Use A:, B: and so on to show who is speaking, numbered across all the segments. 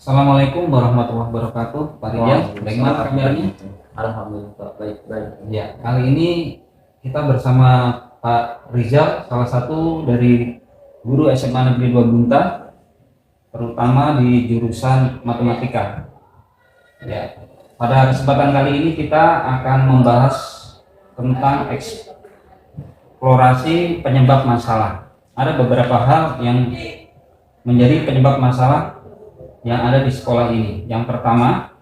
A: Assalamualaikum warahmatullahi wabarakatuh, Pak Rijal. Bagaimana kabarnya?
B: Alhamdulillah Pak, baik-baik.
A: Ya, kali ini kita bersama Pak Rizal, salah satu dari guru SMA Negeri 2 Gunta, terutama di jurusan matematika. Ya, pada kesempatan kali ini kita akan membahas tentang eksplorasi penyebab masalah. Ada beberapa hal yang menjadi penyebab masalah yang ada di sekolah ini. Yang pertama,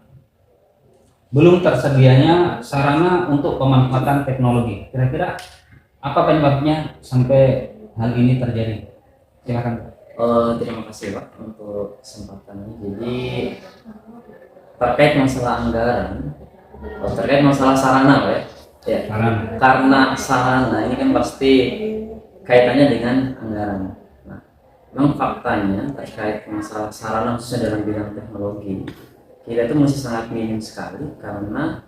A: belum tersedianya sarana untuk pemanfaatan teknologi. Kira-kira apa penyebabnya sampai hal ini terjadi? Silakan.
B: Terima kasih Pak untuk kesempatannya. Jadi terkait masalah anggaran, terkait masalah sarana Pak ya. Ya, karena sarana ini kan pasti kaitannya dengan anggaran. Nah, memang faktanya terkait masalah sarana khususnya dalam bidang teknologi kita itu masih sangat minim sekali, karena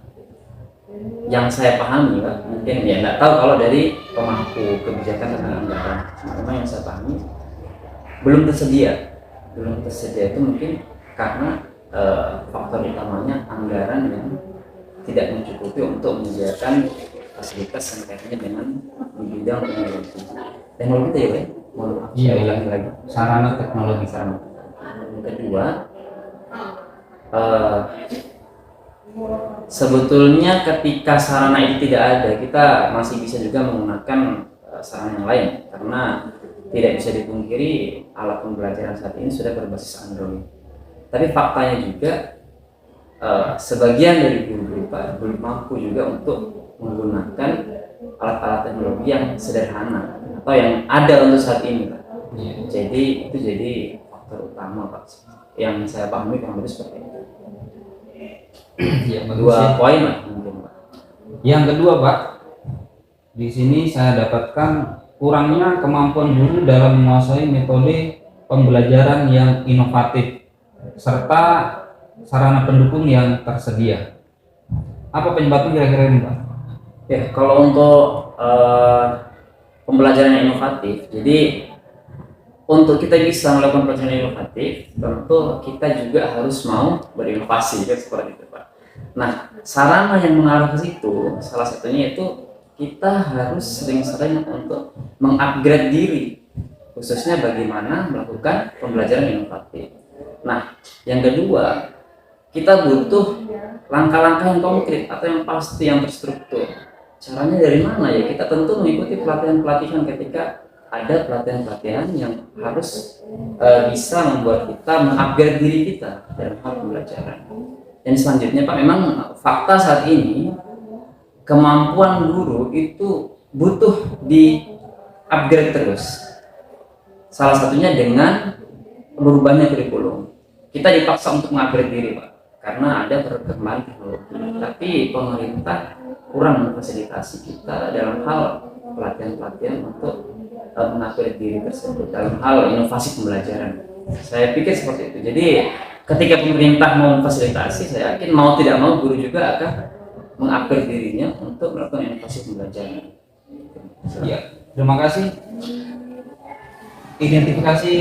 B: yang saya pahami Pak, mungkin ya nggak tahu kalau dari pemangku kebijakan tentang anggaran, memang yang saya pahami belum tersedia itu mungkin karena faktor utamanya anggaran yang tidak mencukupi untuk menyediakan fasilitas yang kaitannya dengan bidang teknologi itu ya Pak.
A: Iya, lagi sarana teknologi.
B: Yang kedua, sebetulnya ketika sarana itu tidak ada, kita masih bisa juga menggunakan sarana yang lain, karena tidak bisa dipungkiri alat pembelajaran saat ini sudah berbasis Android. Tapi faktanya juga sebagian dari guru-guru Pak belum mampu juga untuk menggunakan alat-alat teknologi yang sederhana atau yang ada untuk saat ini Pak. Jadi itu jadi faktor utama Pak yang saya pahami kurang lebih seperti itu.
A: Ya,
B: dua poin lah mungkin Pak.
A: Yang kedua Pak, di sini saya dapatkan kurangnya kemampuan guru dalam menguasai metode pembelajaran yang inovatif serta sarana pendukung yang tersedia. Apa penyebabnya kira-kira ini Pak?
B: Ya, kalau untuk pembelajaran yang inovatif, jadi untuk kita bisa melakukan pembelajaran inovatif, tentu kita juga harus mau berinovasi, ya, seperti itu Pak. Nah, sarana yang mengarah ke situ, salah satunya itu kita harus sering-sering untuk mengupgrade diri, khususnya bagaimana melakukan pembelajaran inovatif. Nah, yang kedua, kita butuh langkah-langkah yang konkret atau yang pasti, yang terstruktur. Caranya dari mana ya? Kita tentu mengikuti pelatihan-pelatihan ketika ada pelatihan-pelatihan yang harus bisa membuat kita mengupgrade diri kita dalam hal pembelajaran. Dan selanjutnya Pak, memang fakta saat ini kemampuan guru itu butuh di upgrade terus. Salah satunya dengan berubahnya kurikulum. Kita dipaksa untuk mengupgrade diri Pak, karena ada perkembangan teknologi. Tapi pemerintah kurang memfasilitasi kita dalam hal pelatihan-pelatihan untuk mengupgrade diri tersebut dalam hal inovasi pembelajaran. Saya pikir seperti itu. Jadi ketika pemerintah mau memfasilitasi, saya yakin mau tidak mau guru juga akan mengupgrade dirinya untuk melakukan inovasi pembelajaran.
A: Ya, terima kasih. Identifikasi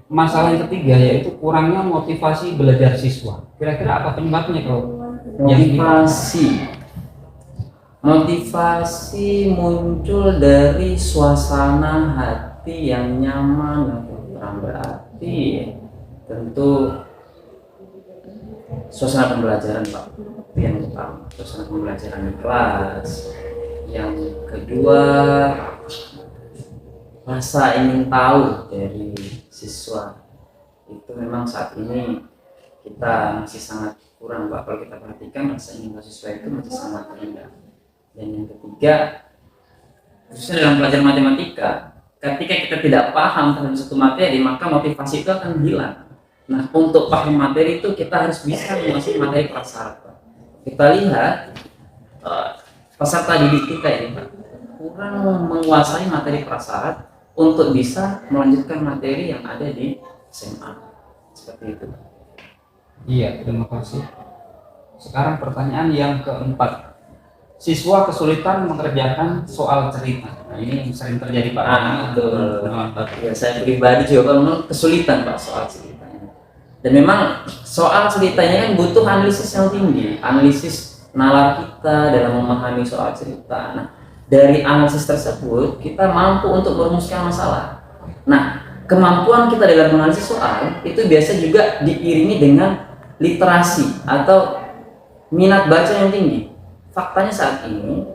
A: masalah yang ketiga yaitu kurangnya motivasi belajar siswa. Kira-kira apa penyebabnya kalau
B: motivasi muncul dari suasana hati yang nyaman, yang kurang berarti tentu suasana pembelajaran Pak, yang utama, suasana pembelajaran di kelas. Yang kedua, rasa ingin tahu dari siswa itu memang saat ini kita masih sangat kurang Pak. Kalau kita perhatikan, rasa ingin tahu siswa itu masih sangat rendah. Dan yang ketiga, khususnya dalam pelajaran matematika, ketika kita tidak paham terhadap satu materi, maka motivasi itu akan hilang. Nah, untuk paham materi itu kita harus bisa menguasai materi prasyarat Pak. Kita lihat peserta didik kita ini Pak kurang menguasai materi prasyarat untuk bisa melanjutkan materi yang ada di SMA. Seperti itu.
A: Iya, terima kasih. Sekarang pertanyaan yang keempat. Siswa kesulitan mengerjakan soal cerita. Nah, ini sering terjadi Pak.
B: Betul. Ya, saya pribadi juga kalau kesulitan Pak soal ceritanya. Dan memang soal ceritanya kan butuh analisis yang tinggi, analisis nalar kita dalam memahami soal cerita. Nah, dari analisis tersebut kita mampu untuk merumuskan masalah. Nah, kemampuan kita dalam menganalisis soal itu biasa juga diiringi dengan literasi atau minat baca yang tinggi. Faktanya saat ini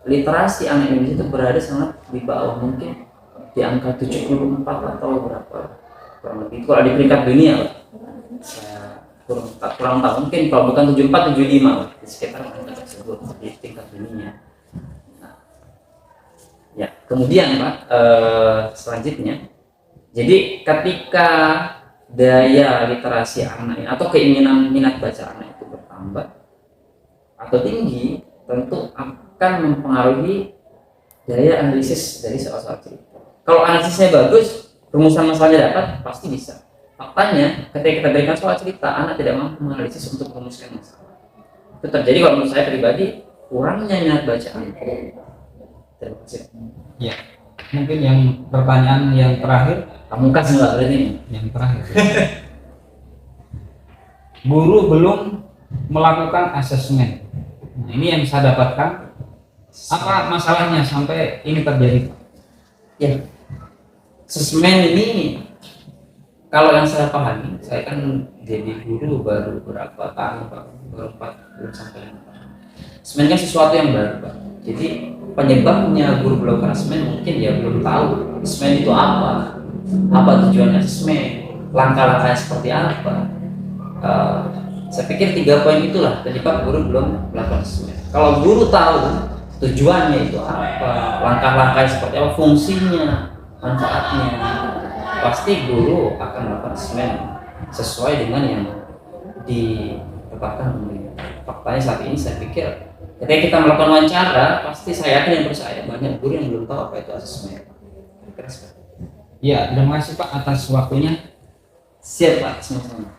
B: literasi anak Indonesia itu berada sangat di bawah, mungkin di angka 74 atau berapa kurang lebih. Kalau di peringkat dunia lah, saya kurang tahu, mungkin kalau bukan 74 75 lah, di sekitar angka tersebut di tingkat dunia. Nah, ya kemudian Pak, selanjutnya, jadi ketika daya literasi anak atau keinginan minat baca anak itu bertambah atau tinggi, tentu akan mempengaruhi daya analisis dari soal-soal cerita. Kalau analisisnya bagus, rumusan masalahnya dapat, pasti bisa. Faktanya, ketika kita berikan soal cerita, anak tidak mampu menganalisis untuk merumuskan masalah. Itu terjadi kalau menurut saya pribadi, kurangnya minat bacaan. Terima kasih.
A: Ya, mungkin yang pertanyaan yang terakhir,
B: Kamu kan nggak berarti.
A: yang terakhir. Guru belum melakukan asesmen. Nah, ini yang saya dapatkan. Apa masalahnya sampai ini terjadi?
B: Ya, asesmen ini kalau yang saya pahami, saya kan jadi guru baru berapa tahun Pak? Baru 4 belum sampai 5 tahun. Asesmen kan sesuatu yang baru Pak. Jadi penyebabnya guru belum asesmen mungkin dia belum tahu asesmen itu apa tujuannya asesmen, langkah-langkahnya seperti apa. Saya pikir 3 poin itulah penyebab guru belum melakukan asesmen. Kalau guru tahu tujuannya itu apa, langkah-langkahnya seperti apa, fungsinya, manfaatnya, pasti guru akan melakukan asesmen sesuai dengan yang ditetapkan pemerintah. Faktanya saat ini saya pikir ketika kita melakukan wawancara, pasti saya yakin dan percaya banyak guru yang belum tahu apa itu asesmen.
A: Ya, terima kasih Pak atas waktunya.
B: Siap Pak, sama-sama.